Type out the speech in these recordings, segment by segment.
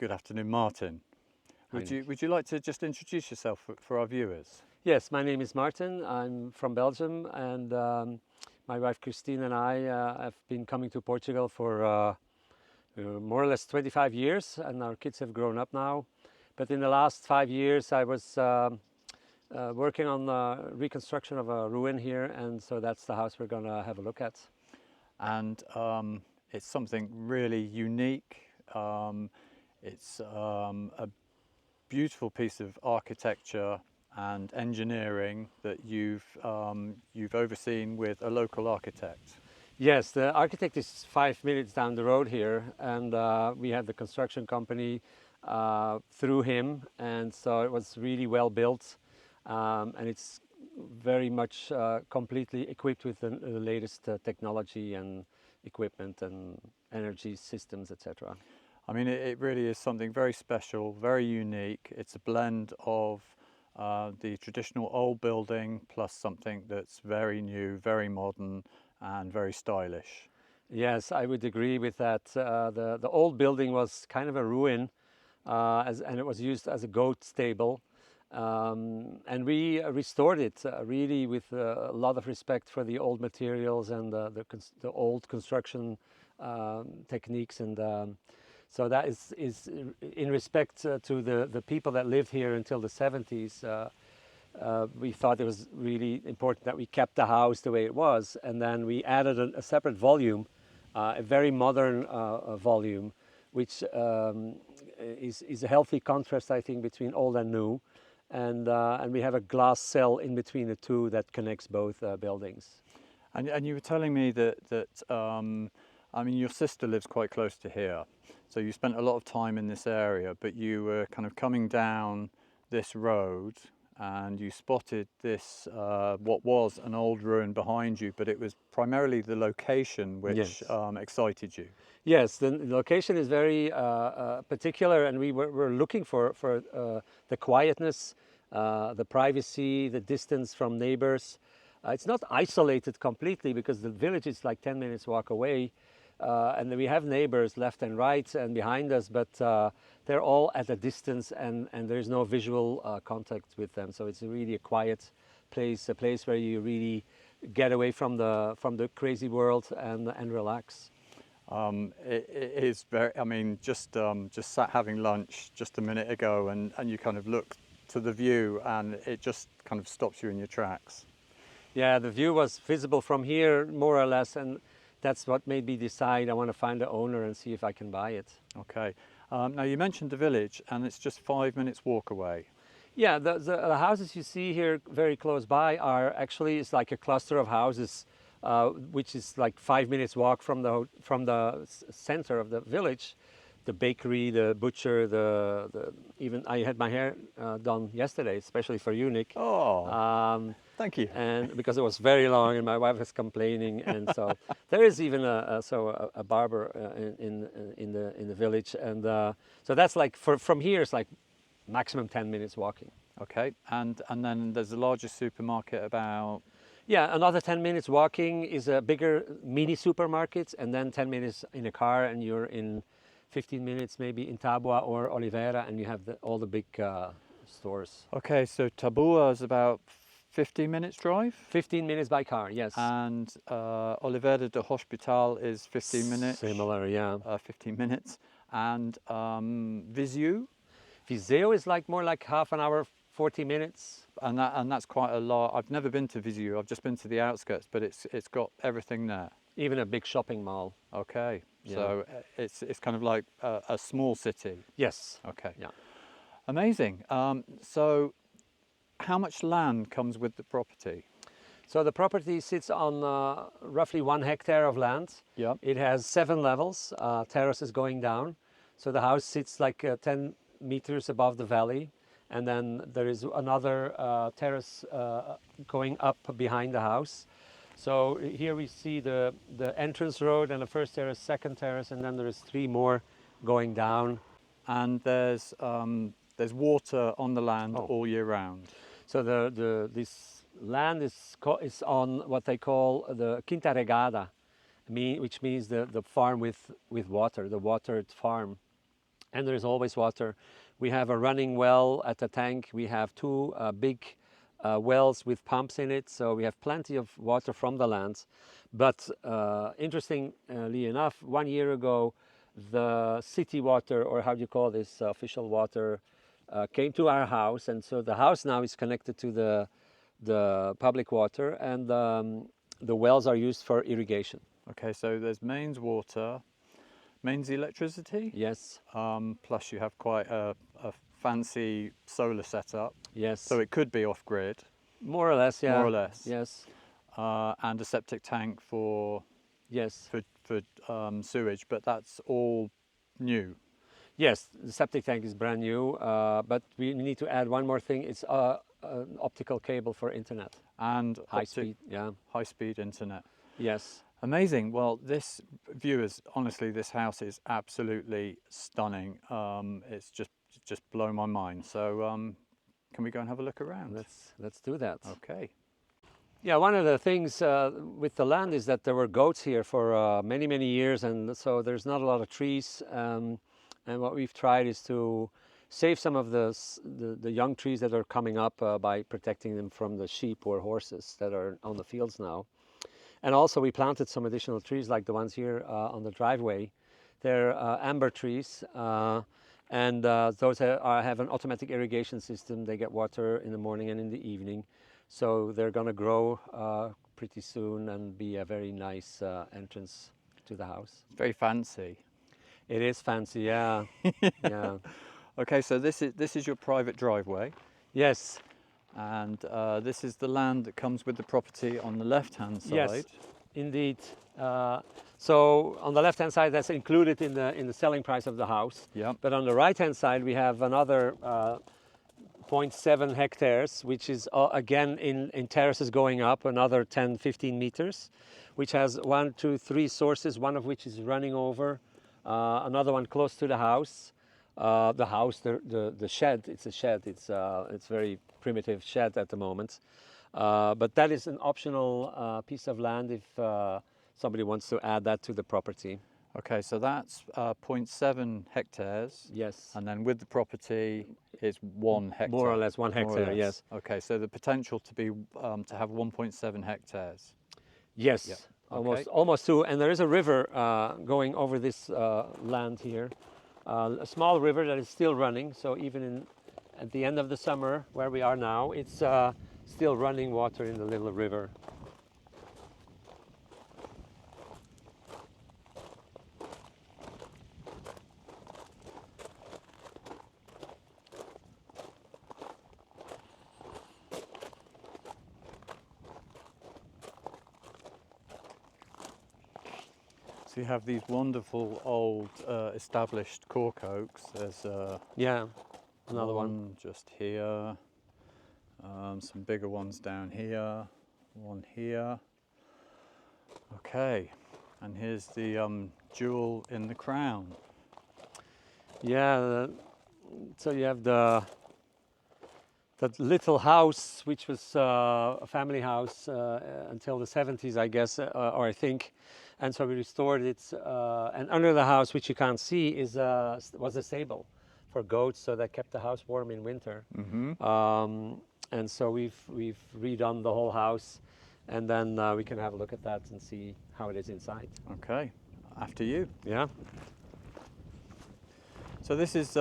Good afternoon, Martin. Would you like to just introduce yourself for our viewers? Yes, my name is Martin. I'm from Belgium, and my wife Christine and I have been coming to Portugal for more or less 25 years, and our kids have grown up now. But in the last 5 years, I was working on the reconstruction of a ruin here, and so that's the house we're going to have a look at. And it's something really unique. It's a beautiful piece of architecture and engineering that you've overseen with a local architect. Yes, the architect is 5 minutes down the road here, and we had the construction company through him, and so it was really well built, and it's very much completely equipped with the latest technology and equipment and energy systems, etc. I mean, it really is something very special, very unique. It's a blend of the traditional old building plus something that's very new, very modern and very stylish. Yes, I would agree with that. The old building was kind of a ruin, and it was used as a goat stable. And we restored it really with a lot of respect for the old materials and the old construction techniques. And so that is in respect to the people that lived here until the 70s. We thought it was really important that we kept the house the way it was, and then we added a separate volume, a very modern volume, which is a healthy contrast, I think, between old and new. And we have a glass cell in between the two that connects both buildings. And you were telling me that I mean, your sister lives quite close to here, so you spent a lot of time in this area, but you were kind of coming down this road and you spotted this, what was an old ruin behind you, but it was primarily the location which Yes. Excited you. Yes, the location is very particular, and we were looking for the quietness, the privacy, the distance from neighbors. It's not isolated completely because the village is like 10 minutes walk away, and we have neighbors left and right and behind us, but they're all at a distance, and there's no visual contact with them. So it's really a quiet place, a place where you really get away from the crazy world and relax. It is very, I mean, just sat having lunch just a minute ago, and you kind of look to the view and it just kind of stops you in your tracks. Yeah, the view was visible from here more or less, and that's what made me decide I want to find the owner and see if I can buy it. Okay. Now you mentioned the village, and it's just 5 minutes walk away. Yeah, the houses you see here very close by are actually, it's like a cluster of houses, which is like 5 minutes walk from the center of the village. The bakery, the butcher, even I had my hair done yesterday, especially for you, Nick. Oh, thank you. And because it was very long, and my wife was complaining, and so there is even a barber in the village, and so that's like from here it's like maximum 10 minutes walking. Okay, and then there's the largest supermarket about. Yeah, another 10 minutes walking is a bigger mini supermarket, and then 10 minutes in a car, and you're in 15 minutes maybe in Tabua or Oliveira, and you have all the big stores. Okay, so Tabua is about 15 minutes drive? 15 minutes by car, yes. And Oliveira do Hospital is 15 minutes? Similar, yeah. 15 minutes. And Viseu? Viseu is like more like half an hour, 40 minutes. And that's quite a lot. I've never been to Viseu, I've just been to the outskirts, but it's got everything there. Even a big shopping mall. Okay, yeah. So it's kind of like a small city. Yes. Okay. Yeah. Amazing. So how much land comes with the property? So the property sits on roughly 1 hectare of land. Yeah. It has 7 levels, terraces going down. So the house sits like 10 meters above the valley. And then there is another terrace going up behind the house. So here we see the entrance road and the first terrace, second terrace, and then there is 3 more going down. And there's water on the land all year round. So this land is on what they call the Quinta Regada, which means the farm with water, the watered farm. and there is always water. We have a running well at the tank. We have two big wells with pumps in it, so we have plenty of water from the land. But interestingly enough, 1 year ago, the city water, or how do you call this, official water, came to our house, and so the house now is connected to the public water, and the wells are used for irrigation. Okay, so there's mains water, mains electricity. Yes, Plus you have quite a fancy solar setup, yes. so it could be off grid, More or less, yeah. more or less. Yes, And a septic tank for yes. sewage, but that's all new. Yes, the septic tank is brand new, but we need to add one more thing. It's an optical cable for internet. And High speed, yeah. high-speed internet. Yes. Amazing. Well, this, viewers, honestly, this house is absolutely stunning. It's just blown my mind. So can we go and have a look around? Let's do that. Okay. Yeah, one of the things with the land is that there were goats here for many, many years, and so there's not a lot of trees. And what we've tried is to save some of the young trees that are coming up by protecting them from the sheep or horses that are on the fields now. And also we planted some additional trees like the ones here on the driveway. They're amber trees, and those have an automatic irrigation system. They get water in the morning and in the evening. So they're going to grow pretty soon and be a very nice entrance to the house. Very fancy. It is fancy, yeah. Yeah. Okay, so this is your private driveway, Yes. and this is the land that comes with the property on the left-hand side. Yes, indeed. So on the left-hand side, that's included in the selling price of the house. Yeah. But on the right-hand side, we have another 0.7 hectares, which is again in terraces going up another 10, 15 meters, which has 1, 2, 3 sources, one of which is running over, another one close to the house. The shed, it's a shed, it's very primitive shed at the moment. But that is an optional piece of land if somebody wants to add that to the property. Okay, so that's 0.7 hectares. Yes. And then with the property is 1 hectare. More or less 1 More or hectare, less. yes. Okay, so the potential to be to have 1.7 hectares. Yes, Yep. almost, Okay. almost 2. And there is a river going over this land here. A small river that is still running, so even at the end of the summer, where we are now, it's still running water in the little river. So you have these wonderful old established cork oaks. There's Yeah, another one. just here, some bigger ones down here, one here. Okay, and here's the jewel in the crown. Yeah, so you have that little house, which was a family house until the 70s, I guess, or I think. And so we restored it. And under the house, which you can't see, was a stable for goats, so that kept the house warm in winter. Mm-hmm. And so we've redone the whole house, and then we can have a look at that and see how it is inside. Okay, after you. Yeah. So this is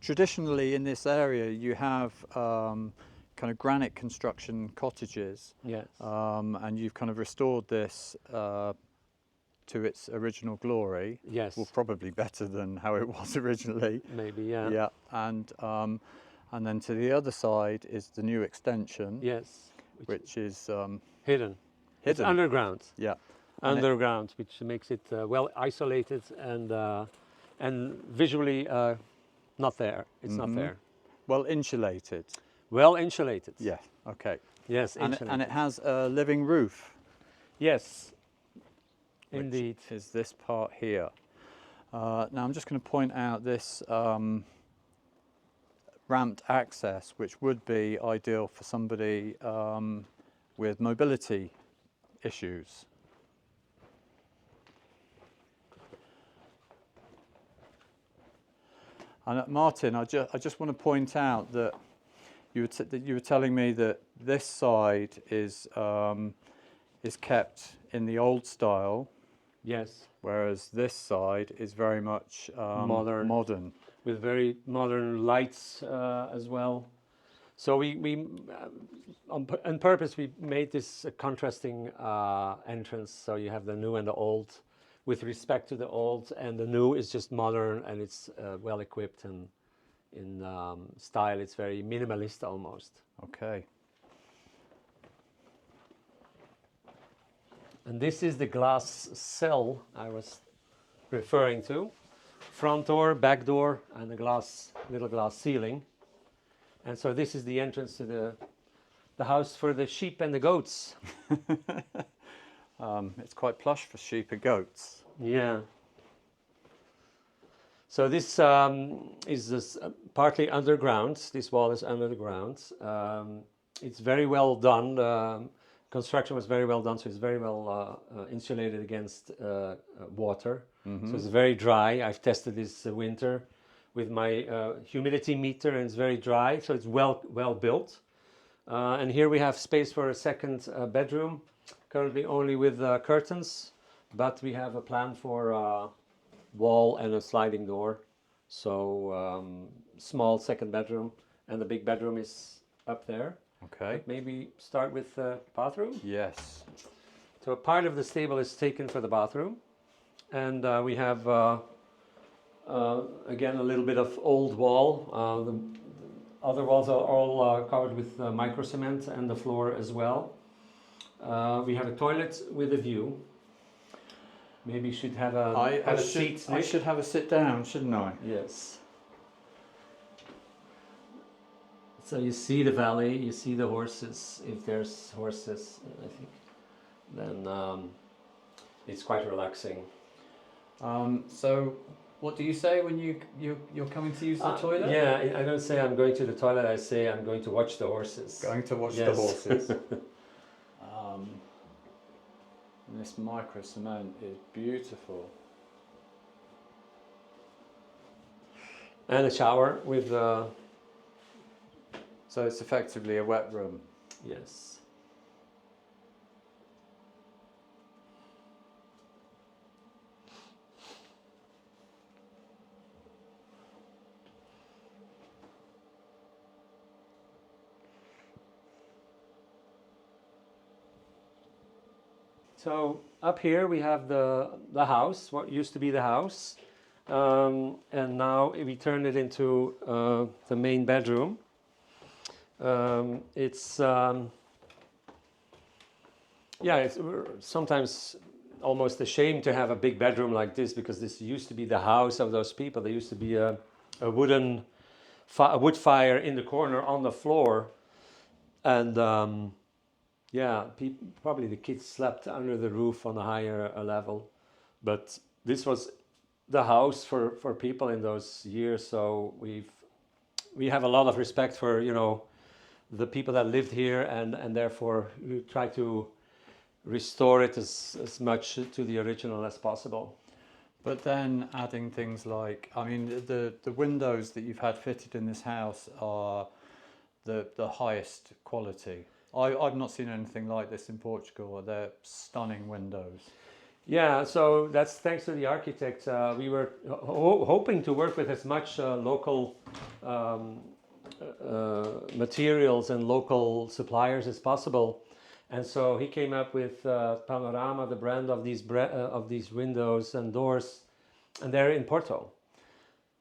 traditionally in this area you have kind of granite construction cottages. Yes. And you've kind of restored this to its original glory. Yes. Well, probably better than how it was originally. Maybe. Yeah. Yeah, and then to the other side is the new extension. Yes. Which is hidden. It's hidden. underground. Yeah. Underground, which makes it well isolated and visually not there. It's not there. Well insulated. Well insulated. Yeah. Okay. Yes, And insulated. it has a living roof. Yes. Which Indeed. is this part here. Now I'm just going to point out this ramped access, which would be ideal for somebody with mobility issues. And Martin, I just want to point out that you were telling me that this side is kept in the old style, Yes, whereas this side is very much modern. with very modern lights as well. So on purpose, we made this contrasting entrance. So you have the new and the old, with respect to the old, and the new is just modern, and it's well equipped, and in style, it's very minimalist almost. Okay. And this is the glass cell I was referring to. Front door, back door, and a little glass ceiling. And so this is the entrance to the house for the sheep and the goats. It's quite plush for sheep and goats. Yeah. So this is partly underground. This wall is under the ground. It's very well done. Construction was very well done, so it's very well insulated against water. So it's very dry. I've tested this winter with my humidity meter, and it's very dry, so it's well built. And here we have space for a second bedroom, currently only with curtains, but we have a plan for a wall and a sliding door. So small second bedroom, and the big bedroom is up there. Okay. But maybe start with the bathroom. Yes. So part of the stable is taken for the bathroom, and we have again a little bit of old wall. The other walls are all covered with micro cement, and the floor as well. We have a toilet with a view. Maybe you should have a seat. I should have a sit down, shouldn't I? Yes. So you see the valley, you see the horses. If there's horses, I think, then it's quite relaxing. So, what do you say when you're coming to use the toilet? Yeah, I don't say I'm going to the toilet. I say I'm going to watch the horses. Going to watch the horses. This micro cement is beautiful. And a shower with. So it's effectively a wet room. Yes. So up here we have the house, what used to be the house, and now we turned it into the main bedroom. It's we're sometimes almost ashamed to have a big bedroom like this, because this used to be the house of those people. There used to be a wood fire in the corner on the floor, and probably the kids slept under the roof on a higher level, but this was the house for people in those years. So we have a lot of respect for the people that lived here, and therefore we try to restore it as much to the original as possible. But then adding things like, I mean, the windows that you've had fitted in this house are the highest quality. I've not seen anything like this in Portugal. They're stunning windows. Yeah, so that's thanks to the architect. We were hoping to work with as much local materials and local suppliers as possible, and so he came up with Panorama, the brand of these windows and doors, and they're in Porto.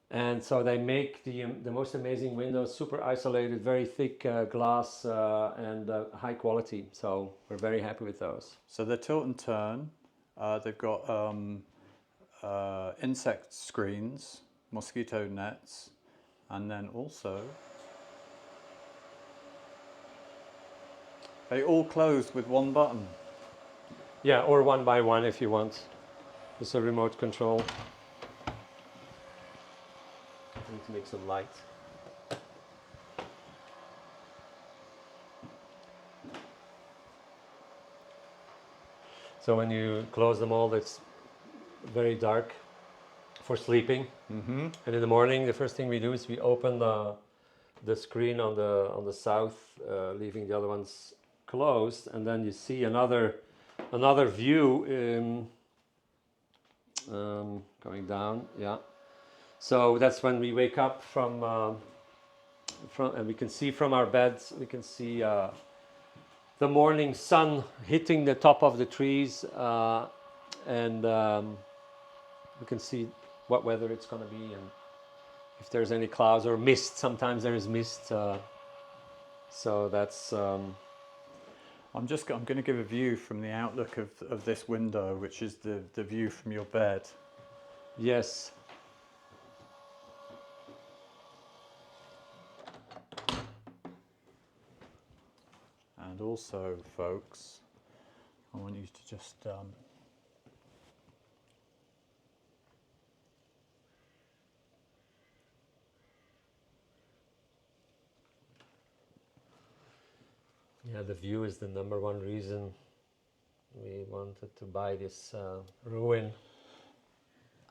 And so they make the most amazing windows, super isolated, very thick glass, and high quality. So we're very happy with those. So they're tilt and turn. They've got insect screens, mosquito nets, and then also they all close with one button. Yeah, or one by one if you want. It's a remote control. I need to make some light. So when you close them all, it's very dark for sleeping. Mm-hmm. And in the morning, the first thing we do is we open the screen on the south, leaving the other ones closed, and then you see another view going down. Yeah. So that's when we wake up from and we can see from our beds. We can see the morning sun hitting the top of the trees, and we can see what weather it's going to be and if there's any clouds or mist. Sometimes there is mist. So that's. I'm going to give a view from the outlook of this window, which is the view from your bed. Yes. And also, folks, I want you to just Yeah, the view is the number one reason we wanted to buy this ruin.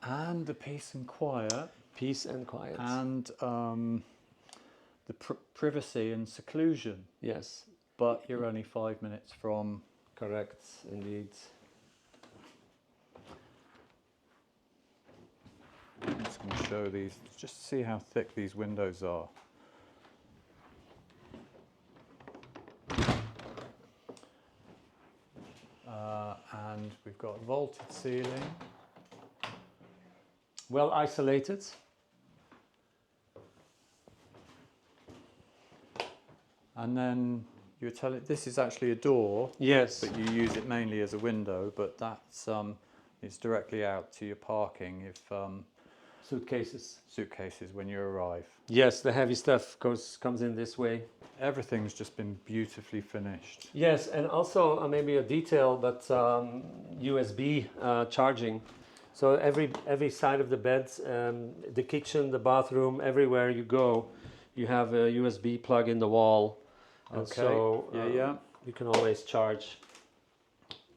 and the peace and quiet, Peace and quiet. and the privacy and seclusion. Yes, But you're only 5 minutes from. correct, indeed. I'm just going to show these, just to see how thick these windows are. And we've got vaulted ceiling. Well isolated. And then you're telling, this is actually a door, Yes. but you use it mainly as a window, but that's it's directly out to your parking if Suitcases. suitcases when you arrive. Yes, the heavy stuff comes in this way. Everything's just been beautifully finished. Yes, and also maybe a detail, but USB charging. So every side of the bed, the kitchen, the bathroom, everywhere you go, you have a USB plug in the wall. And Okay. so Yeah. you can always charge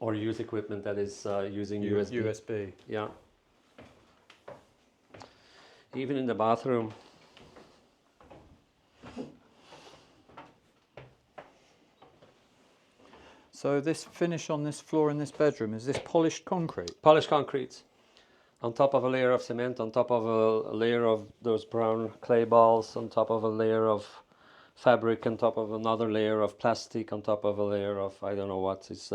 or use equipment that is using USB. USB. Yeah. Even in the bathroom. So this finish on this floor in this bedroom, is this polished concrete? Polished concrete. On top of a layer of cement, on top of a layer of those brown clay balls, on top of a layer of fabric, on top of another layer of plastic, on top of a layer of I don't know what. It's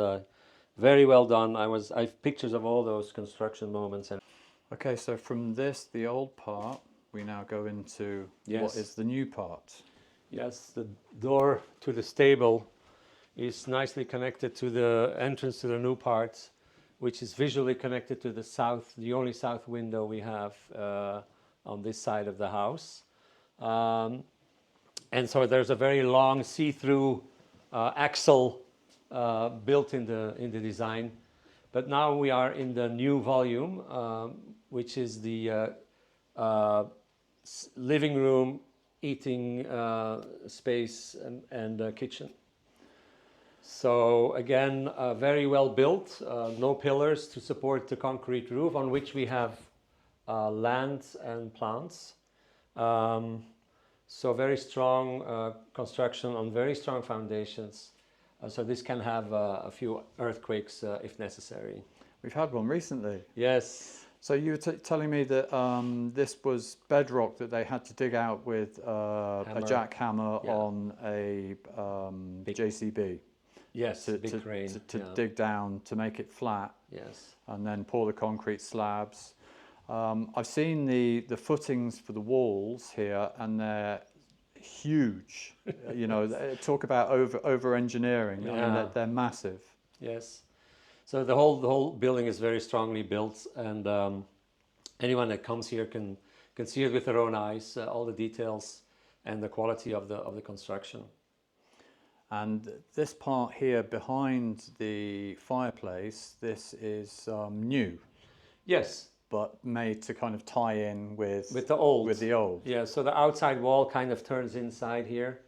very well done. I've pictures of all those construction moments. And Okay, so from this, the old part, we now go into Yes. what is the new part. yes, the door to the stable is nicely connected to the entrance to the new part, which is visually connected to the south, the only south window we have on this side of the house. And so there's a very long see-through axle built in the design. But now we are in the new volume, which is the living room, eating space, and kitchen. So again, very well built, no pillars to support the concrete roof on which we have land and plants. So very strong construction on very strong foundations. So this can have a few earthquakes if necessary. We've had one recently. Yes. So you were telling me that this was bedrock that they had to dig out with a jackhammer Yeah. on a JCB. Yes, To, big to, crane. to yeah. dig down to make it flat Yes. and then pour the concrete slabs. I've seen the footings for the walls here, and they're huge. You know, talk about over engineering. I mean, Yeah. they're massive. Yes. So the whole building is very strongly built, and anyone that comes here can see it with their own eyes, all the details and the quality of the construction. And this part here behind the fireplace, this is new, Yes, but made to kind of tie in with the old. With the old. Yeah. So the outside wall kind of turns inside here,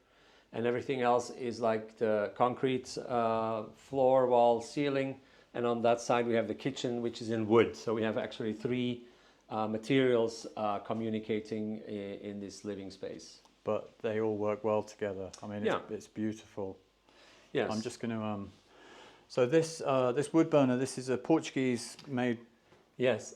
and everything else is like the concrete floor, wall, ceiling. And on that side we have the kitchen, which is in wood. So we have actually three materials communicating in this living space. But they all work well together. I mean, Yeah. it's beautiful. Yes. I'm just going to so this wood burner, this is a Portuguese made Yes.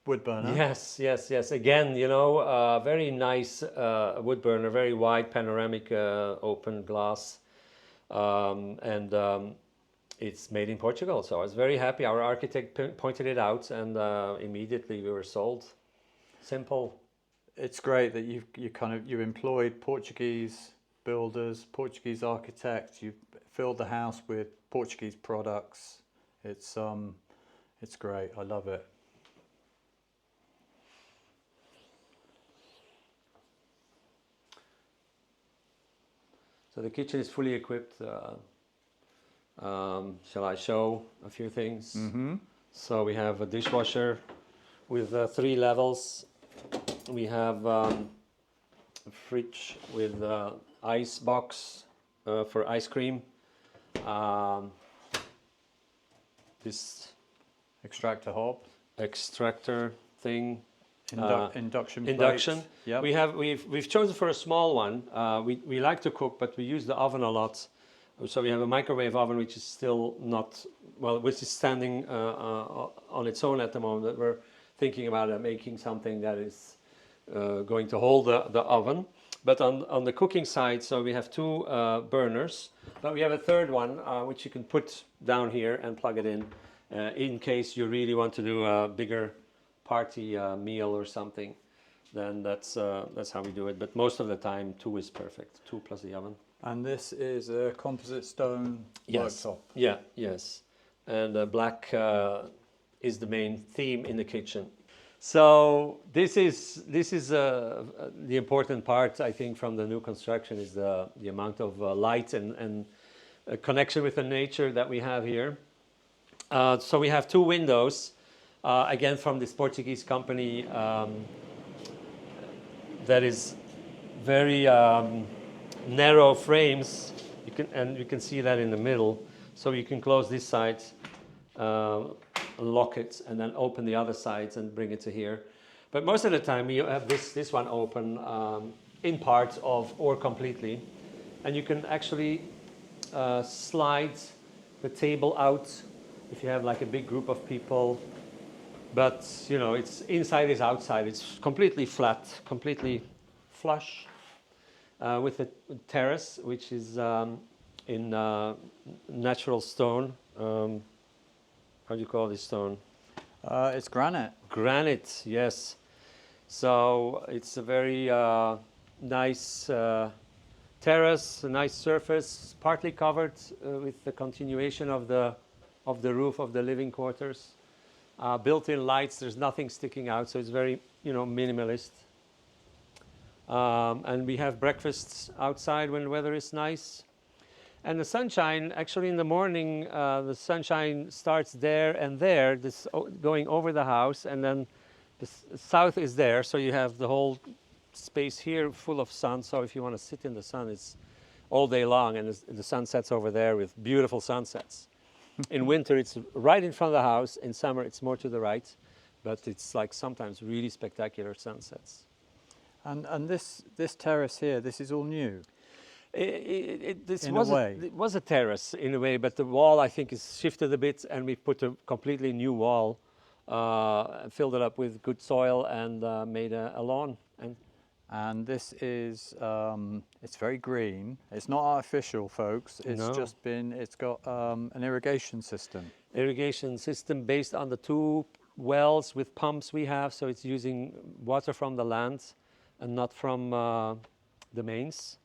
wood burner. Yes, yes, yes. Again, you know, very nice wood burner, very wide panoramic open glass, and it's made in Portugal. So I was very happy. Our architect pointed it out, and immediately we were sold. Simple. It's great that you employed Portuguese builders, Portuguese architects. You filled the house with Portuguese products. It's great. I love it. So the kitchen is fully equipped. Shall I show a few things? Mm-hmm. So we have a dishwasher with 3 levels. We have a fridge with ice box for ice cream. This Extractor hob. extractor thing. Induction. Induction. Plates. Yep. We've chosen for a small one. We like to cook, but we use the oven a lot. So we have a microwave oven, which is still not well, which is standing on its own at the moment. That we're thinking about making something that is going to hold the oven. But on the cooking side, so we have 2 burners, but we have a third one which you can put down here and plug it in case you really want to do a bigger party meal or something. Then that's how we do it. But most of the time, 2 is perfect. 2 plus the oven. And this is a composite stone worktop. Yeah. Yes. And black is the main theme in the kitchen. So this is the important part, I think, from the new construction is the amount of light and connection with the nature that we have here. So we have 2 windows, again from this Portuguese company that is very narrow frames. You can see that in the middle. So you can close this side, lock it, and then open the other sides and bring it to here. But most of the time you have this one open in part or completely, and you can actually slide the table out if you have like a big group of people. But you know, it's inside is outside. It's completely flat, completely flush, with a terrace which is in natural stone. How do you call this stone? It's granite. Granite, yes. So it's a very nice terrace, a nice surface, partly covered with the continuation of the roof of the living quarters. Built-in lights. There's nothing sticking out, so it's very minimalist. And we have breakfasts outside when the weather is nice. And the sunshine, actually in the morning, the sunshine starts there and there, this going over the house, and then the south is there, so you have the whole space here full of sun. So if you want to sit in the sun, it's all day long, and the sun sets over there with beautiful sunsets. In winter, it's right in front of the house. In summer, it's more to the right, but it's like sometimes really spectacular sunsets. And this terrace here, this is all new. It was a terrace in a way, but the wall I think is shifted a bit, and we put a completely new wall, filled it up with good soil, and made a lawn. And this is it's very green. It's not artificial, folks. It's it's got an irrigation system. Irrigation system based on the 2 wells with pumps we have, so it's using water from the land and not from the mains.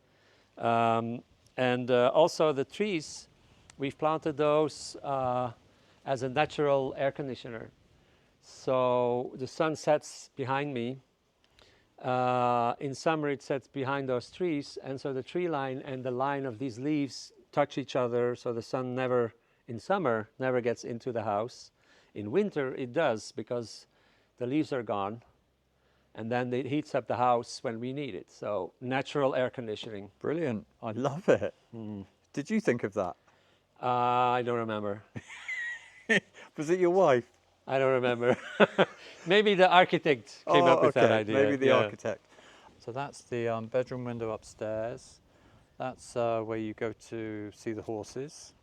And also the trees, we've planted those as a natural air conditioner. So the sun sets behind me. In summer it sets behind those trees, and so the tree line and the line of these leaves touch each other, so the sun never, in summer, never gets into the house. In winter it does, because the leaves are gone, and then it heats up the house when we need it. So natural air conditioning. Brilliant. I love it. Did you think of that? I don't remember. Was it your wife? I don't remember. Maybe the architect came up with that idea. Maybe the yeah. architect. So that's the bedroom window upstairs. That's where you go to see the horses.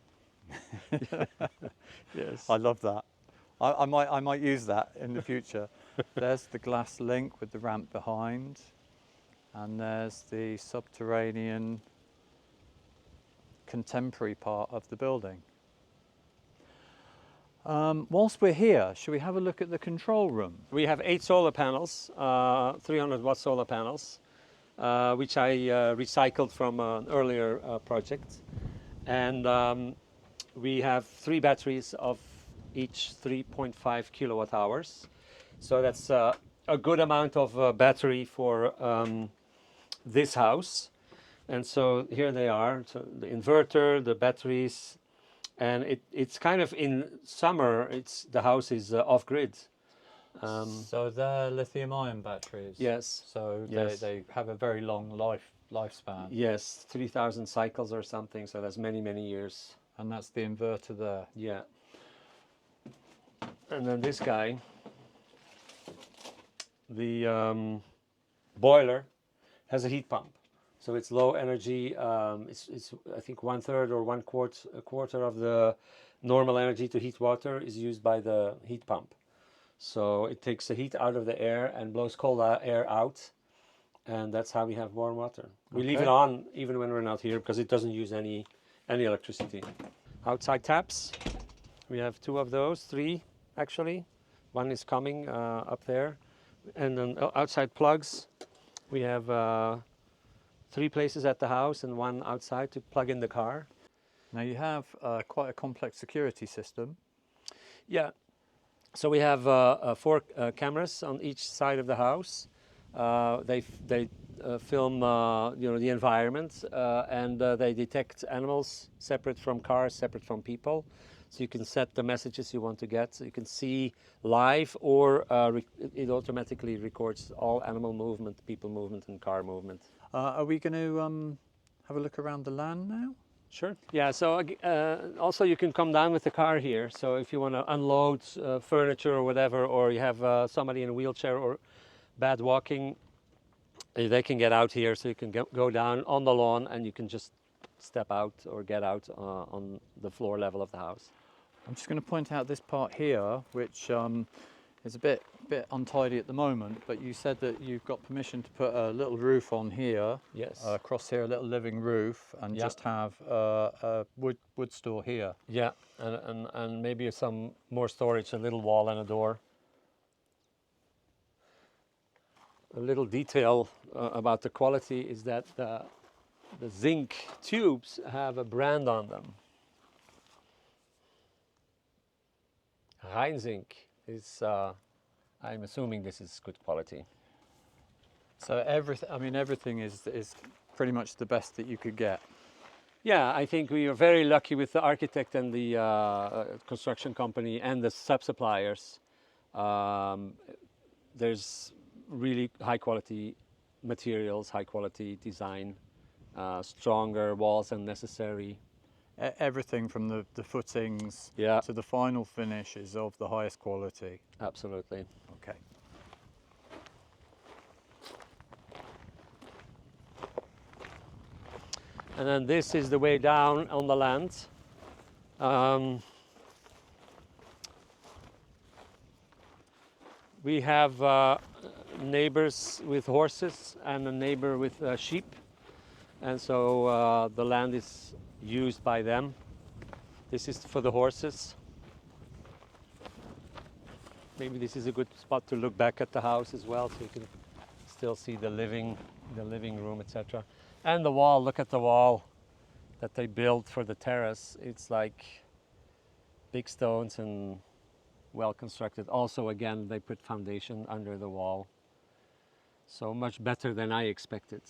Yes. I love that. I might use that in the future. There's the glass link with the ramp behind, and there's the subterranean contemporary part of the building. Whilst we're here, should we have a look at the control room? We have 8 solar panels, 300-watt solar panels, which I recycled from an earlier project. And we have 3 batteries of each 3.5 kilowatt hours. So that's a good amount of battery for this house. And so here they are, so the inverter, the batteries, and it's kind of in summer, the house is off-grid. So they're lithium-ion batteries. Yes. So Yes. they have a very long lifespan. Yes, 3,000 cycles or something, so that's many, many years. And that's the inverter there. Yeah. And then this guy, the boiler has a heat pump. So it's low energy. It's I think 1/3 or a quarter of the normal energy to heat water is used by the heat pump. So it takes the heat out of the air and blows cold air out, and that's how we have warm water. We leave it on even when we're not here because it doesn't use any electricity. Outside taps, we have 2 of those, 3 actually. One is coming up there, and then outside plugs, we have 3 places at the house and 1 outside to plug in the car. Now you have quite a complex security system. Yeah. So we have 4 cameras on each side of the house. They film the environment, and they detect animals separate from cars, separate from people. So you can set the messages you want to get. So you can see live, or it automatically records all animal movement, people movement, and car movement. Are we going to have a look around the land now? Sure. Yeah, so also you can come down with the car here. So if you want to unload furniture or whatever, or you have somebody in a wheelchair or bad walking, they can get out here. So you can go down on the lawn and you can just step out or get out on the floor level of the house. I'm just going to point out this part here, which is a bit untidy at the moment, but you said that you've got permission to put a little roof on here. Yes. Across here, a little living roof, and just have a wood store here. Yeah, and maybe some more storage, a little wall and a door. A little detail about the quality is that the zinc tubes have a brand on them. Zinc is, I'm assuming this is good quality. So everything is pretty much the best that you could get. Yeah, I think we are very lucky with the architect and the construction company and the sub-suppliers. There's really high quality materials, high quality design, stronger walls than necessary. Everything from the footings to the final finish is of the highest quality. Absolutely. Okay. And then this is the way down on the land. We have neighbors with horses and a neighbor with sheep. And so the land is used by them. This is for the horses. Maybe this is a good spot to look back at the house as well, so you can still see the living room, etc. And the wall, look at the wall that they built for the terrace. It's like big stones and well constructed. Also, again, they put foundation under the wall. So much better than I expected.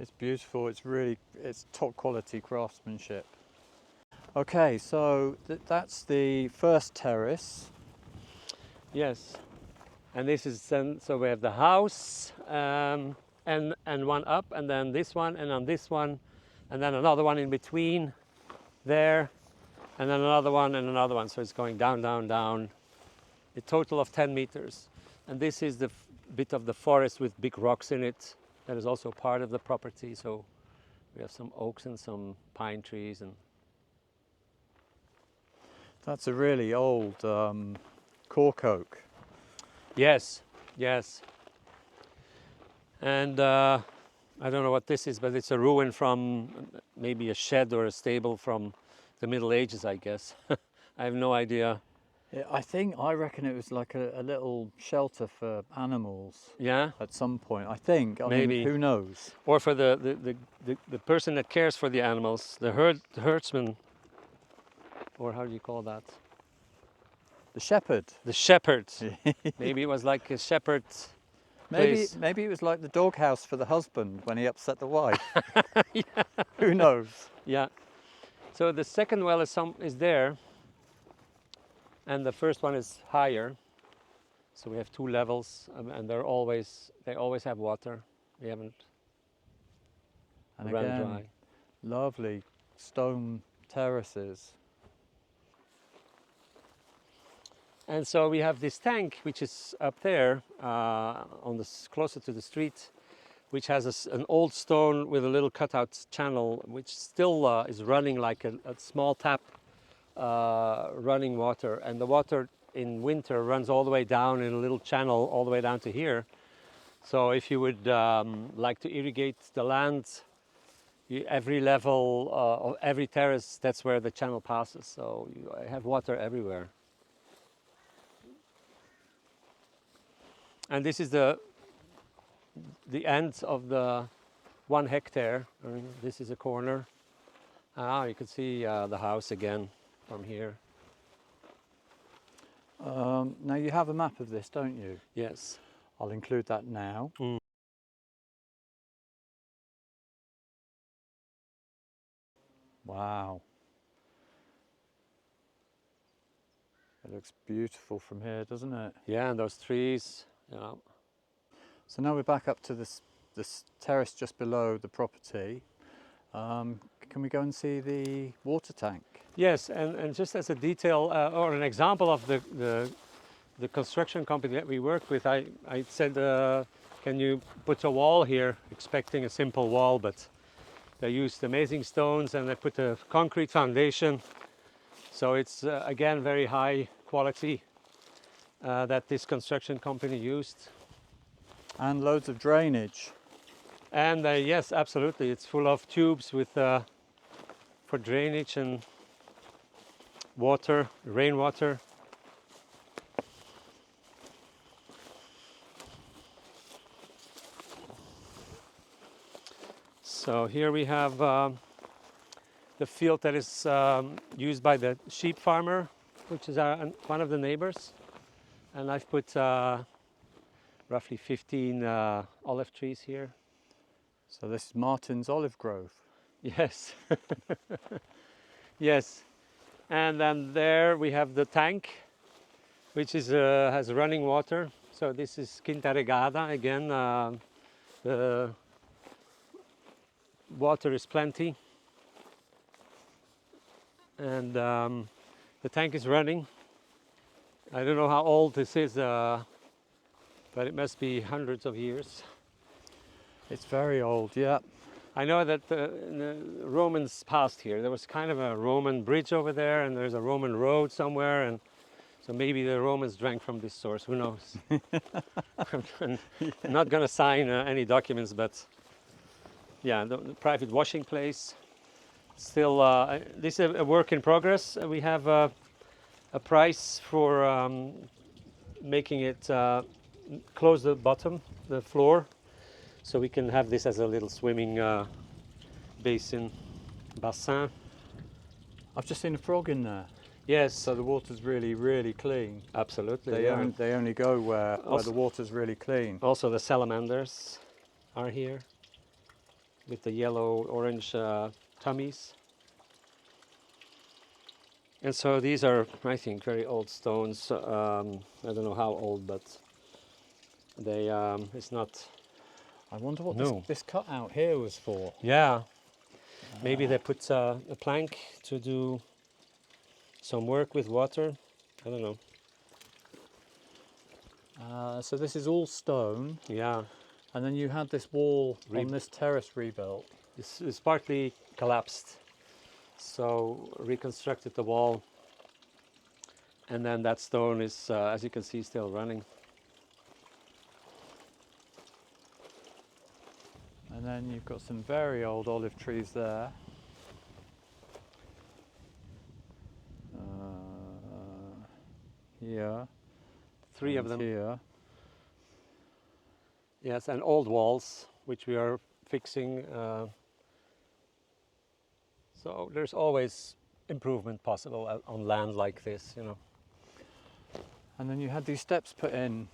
It's beautiful. It's top quality craftsmanship. Okay, so that's the first terrace. Yes, and this is then, so we have the house and one up, and then this one, and on this one, and then another one in between there, and then another one and another one. So it's going down, down, down. a total of 10 meters. And this is the bit of the forest with big rocks in it. That is also part of the property. So we have some oaks and some pine trees. And That's a really old cork oak. yes, yes. And I don't know what this is, but it's a ruin from maybe a shed or a stable from the Middle Ages, I guess. I have no idea. I reckon it was like a little shelter for animals Yeah, at some point. I think. I maybe. mean, who knows? Or for the person that cares for the animals, the herdsman, or how do you call that? The shepherd. The shepherd. Maybe it was like a shepherd place. Maybe it was like the doghouse for the husband when he upset the wife. Who knows? Yeah. So the second well is there, and the first one is higher. So we have 2 levels, and they always have water. We haven't And run again, dry. lovely stone terraces. And so we have this tank, which is up there, closer to the street, which has an old stone with a little cutout channel, which still is running like a small tap, running water. And the water in winter runs all the way down in a little channel, all the way down to here. So if you would like to irrigate the land, every level of every terrace, that's where the channel passes. So you have water everywhere. And this is the end of the 1 hectare. This is a corner. You can see the house again from here. Now you have a map of this, don't you? Yes. I'll include that now. Wow. It looks beautiful from here, doesn't it? Yeah, and those trees. Yeah. So now we're back up to this terrace just below the property. Can we go and see the water tank? Yes, and just as a detail or an example of the construction company that we work with, I said, can you put a wall here, expecting a simple wall, but they used amazing stones and they put a concrete foundation. So it's again very high quality that this construction company used. And loads of drainage. And yes, absolutely, it's full of tubes with for drainage and water, rainwater. So here we have the field that is used by the sheep farmer, which is one of the neighbors. And I've put roughly 15 olive trees here. So this is Martin's olive grove. Yes. Yes. And then there we have the tank, which is has running water. So this is Quinta Regada again. The water is plenty, and the tank is running. I don't know how old this is, but it must be hundreds of years. It's very old, yeah. I know that the Romans passed here. There was kind of a Roman bridge over there, and there's a Roman road somewhere, and so maybe the Romans drank from this source. Who knows? I'm not going to sign any documents, but yeah, the private washing place. Still, this is a work in progress. We have a price for making it close the bottom, the floor, so we can have this as a little swimming bassin. I've just seen a frog in there. Yes. So the water's really, really clean. Absolutely. They only go where the water's really clean. Also the salamanders are here with the yellow-orange tummies. And so these are, I think, very old stones. I don't know how old, but they it's not. I wonder what this cutout here was for. Yeah, maybe they put a plank to do some work with water. I don't know. So this is all stone, Yeah, and then you had this wall Re- on this terrace rebuilt. it's partly collapsed, so reconstructed the wall, and then that stone is, as you can see, still running. And then you've got some very old olive trees there. Here. Three of and them. Here. Yes, and old walls, which we are fixing. So there's always improvement possible on land like this, you know. And then you had these steps put in,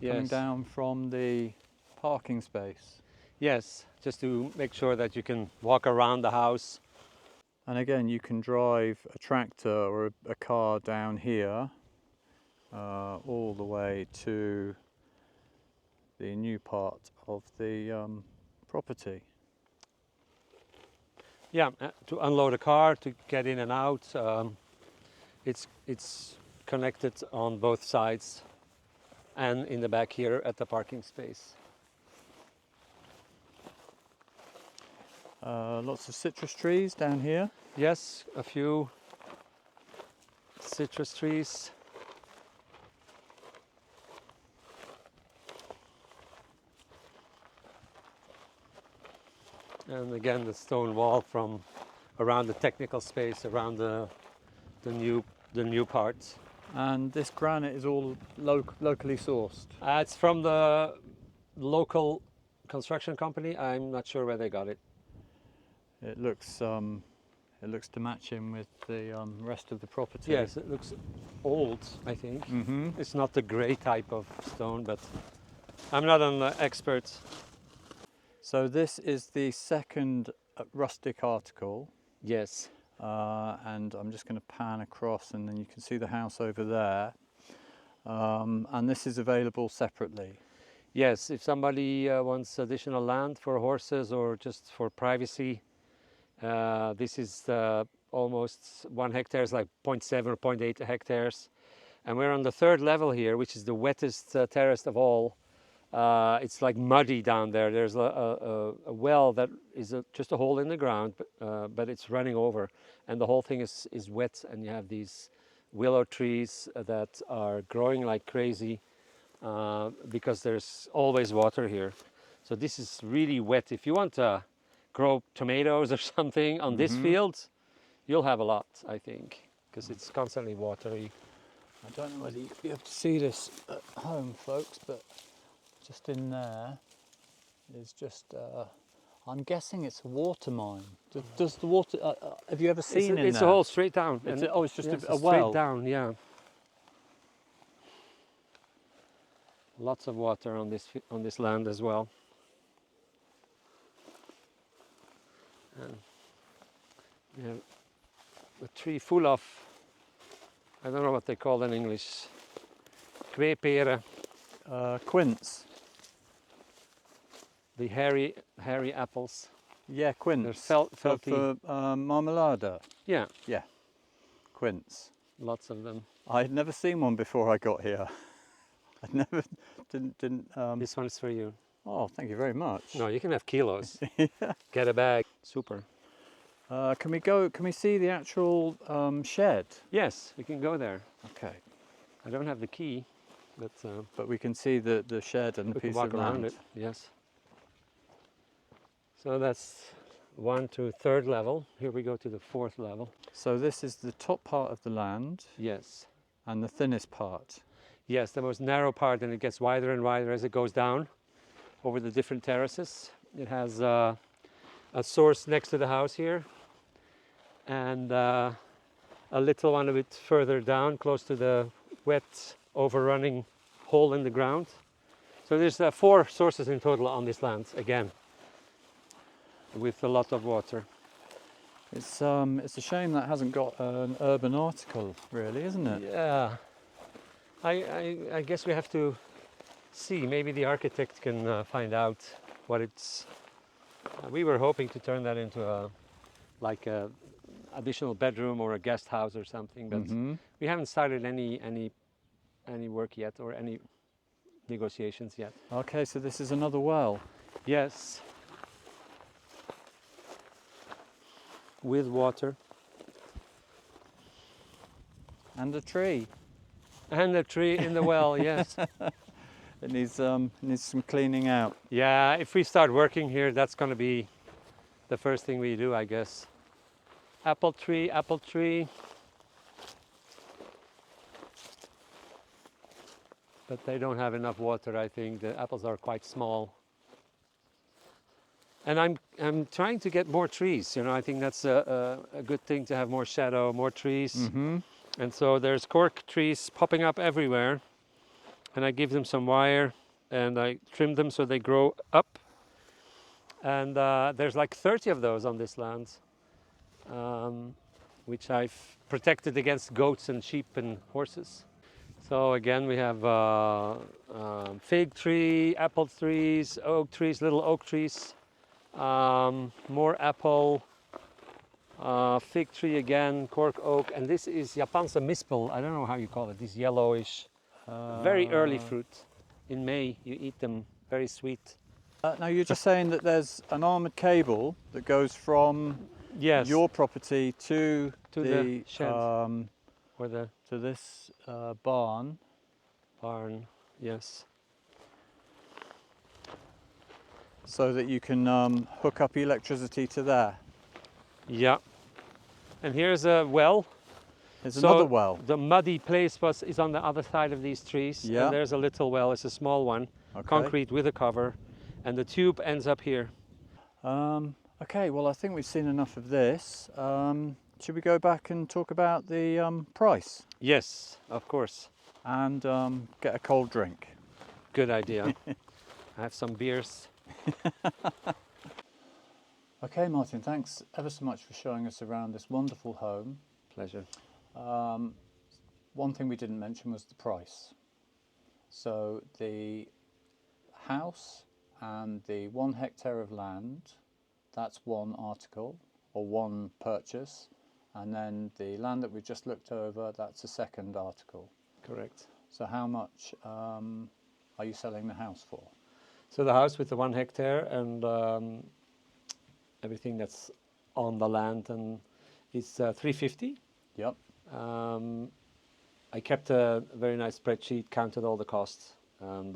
coming Yes. down from the parking space. Yes, just to make sure that you can walk around the house. And again, you can drive a tractor or a car down here, all the way to the new part of the property. Yeah, to unload a car, to get in and out. It's connected on both sides and in the back here at the parking space. Lots of citrus trees down here. Yes, a few citrus trees. And again, the stone wall from around the technical space, around the new parts. And this granite is all locally sourced. It's from the local construction company. I'm not sure where they got it. It looks to match in with the rest of the property. Yes, it looks old, I think. Mm-hmm. It's not the grey type of stone, but I'm not an expert. So this is the second rustic article, Yes. and I'm just going to pan across, and then you can see the house over there. And this is available separately. Yes, if somebody wants additional land for horses or just for privacy, this is almost 1 hectare, is like 0.7 or 0.8 hectares. And we're on the third level here, which is the wettest terrace of all. It's like muddy down there. There's a well that is just a hole in the ground, but it's running over. And the whole thing is wet, and you have these willow trees that are growing like crazy because there's always water here. So this is really wet. If you want to grow tomatoes or something on this field, you'll have a lot, I think, because it's constantly watery. I don't know whether you'll be able to see this at home, folks, but just in there is just, I'm guessing it's a water mine. Does the water, have you ever seen It's there? a hole straight down. It's and- it's just yes, a it's well. straight down, yeah. Lots of water on this land as well. And we have a tree full of, I don't know what they call in English, kweeperen, Quince. the hairy apples. Yeah, quince. They're felty. For marmalade. Yeah, Yeah, quince. lots of them. I'd never seen one before I got here. I never didn't. This one is for you. Oh, thank you very much. No, you can have kilos. Get a bag. Super. Can we go? Can we see the actual shed? Yes, we can go there. Okay, I don't have the key, but but we can see the shed and the we can piece walk of around land. it. Yes. So that's 1 to 3rd level. Here we go to the 4th level. So this is the top part of the land Yes. and the thinnest part. Yes, the most narrow part, and it gets wider and wider as it goes down over the different terraces. It has a source next to the house here, and a little one a bit further down, close to the wet, overrunning hole in the ground. So there's 4 sources in total on this land, again, with a lot of water. It's a shame that hasn't got an urban article, really, isn't it? Yeah. I guess we have to see. Maybe the architect can find out what it's. We were hoping to turn that into a additional bedroom or a guest house or something, but we haven't started any work yet or any negotiations yet. Okay, so this is another well. Yes. With water. And a tree. And a tree in the well, yes. It needs some cleaning out. Yeah, if we start working here, that's going to be the first thing we do, I guess. Apple tree, apple tree. But they don't have enough water, I think. The apples are quite small. And I'm trying to get more trees. You know, I think that's a good thing to have more shadow, more trees. Mm-hmm. And so there's cork trees popping up everywhere. And I give them some wire and I trim them so they grow up. And there's like 30 of those on this land, which I've protected against goats and sheep and horses. So again, we have fig tree, apple trees, oak trees, little oak trees, more apple, fig tree again, cork oak, and this is Japanse mispel. I don't know how you call it, this yellowish, very early fruit. In May, you eat them, very sweet. Now you're just saying that there's an armoured cable that goes from Yes, your property to the shed. Or the to this barn. barn, yes. So that you can hook up electricity to there. Yeah. And here's a well. There's So another well. the muddy place is on the other side of these trees. Yeah. And there's a little well, it's a small one, Okay. concrete with a cover. And the tube ends up here. Okay, well I think we've seen enough of this. Should we go back and talk about the price Yes, of course. and get a cold drink? Good idea. I have some beers. Okay, Martin, thanks ever so much for showing us around this wonderful home. Pleasure. One thing we didn't mention was the price. So the house and the 1 hectare of land, that's one article or one purchase, and then the land that we just looked over, that's a second article. Correct. So how much are you selling the house for? So the house with the 1 hectare and everything that's on the land and is 350. Yep. I kept a very nice spreadsheet, counted all the costs, and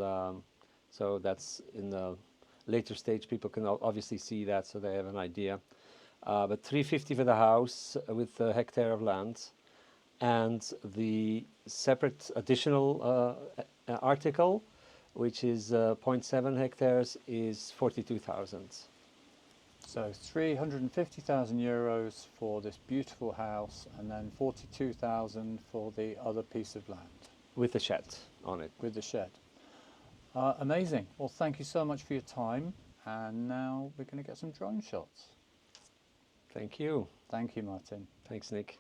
so that's in the later stage. People can obviously see that, so they have an idea. But 350 for the house with a hectare of land, and the separate additional article, which is 0.7 hectares, is 42,000. So 350,000 euros for this beautiful house, and then 42,000 for the other piece of land. With the shed on it. With the shed. Amazing. Well, thank you so much for your time. And now we're going to get some drone shots. Thank you. Thank you, Martin. Thanks, Nick.